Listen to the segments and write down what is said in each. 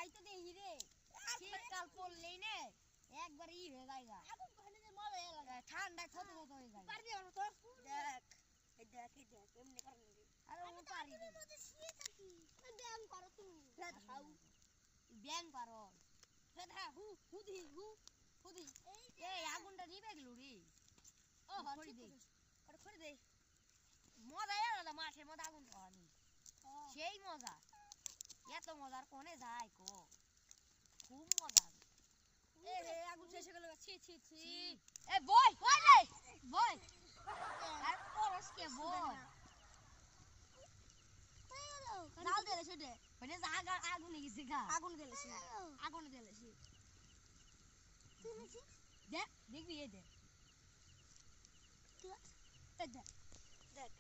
যাইতে দেই রে শীতকাল পড়লেই নে একবার ই হয়ে যায়গা আগুন কোনে যে মজা লাগে ঠান্ডা কত কত হয়ে যায় পারবি না তো দেখ এমনি করেন রে আরে ও পারি না তো শীত কি ব্যায়াম করো তুমি খাও ব্যায়াম করো ফেদা হুদি এই আগুনটা নিবে গেল রে ও হরি দে করে দে মজা আলাদা মাঠের মধ্যে আগুন খাওয়ানি সেই মজা এত মজার কোনে যায় কো খুব মজা এ রে আগুন শেষ হয়ে গেল ছি এ বয় রে বয় আর পরস কে বয় জাল দেলে সেটা মানে জাগা আগুন গেছে গা আগুন দেলেছি দেখ দেখবি এই দেখ দেখ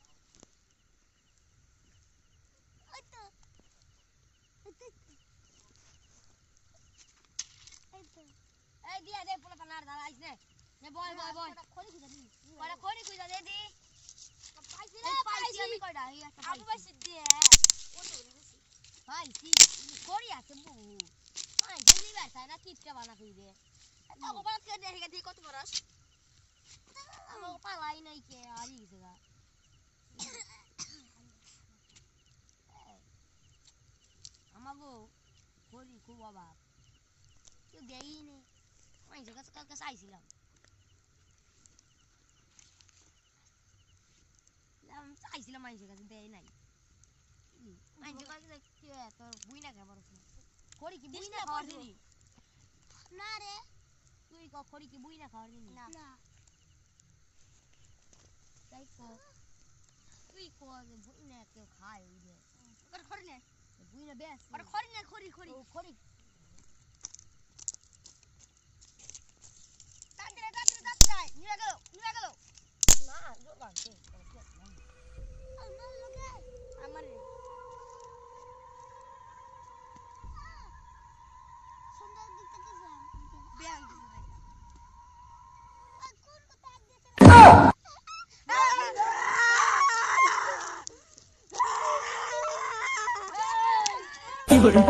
এই দিয়া দে পোলা পানার দাঁড়া আইছ নে বয় খড়ি খুঁজা দে দি পাইছি আমি কয়টা এই একটা আবু পাইছি দে পাইছি খড়ি আছে বহু আই জলদি বাইসা না কিপটা বানা কই দে তাও বাদ কে দেখে দি কত বরস আমো পালাই নাই কে আরি গেছে গা আমাগো খড়ি খুব অভাব কেউ দেয়ই নেই মানুষের কাছে কালকে চাইছিলাম মানুষের কাছে দেয় নাই মানুষের কাছে তোর বুই না খাবার খড়ি কি বুই না খাওয়ার দিনি না রে তুই খড়ি কি বুই না খাওয়ার দিনি না তাই তুই বুই না কেউ খায় ওই যে খড়ি না বুই না বেশ খড়ি নিয়ে গেল না জোর লাগছে আমার সুন্দর দিকটা কি ব্যাং কোন কথা দিয়েছে কি বলে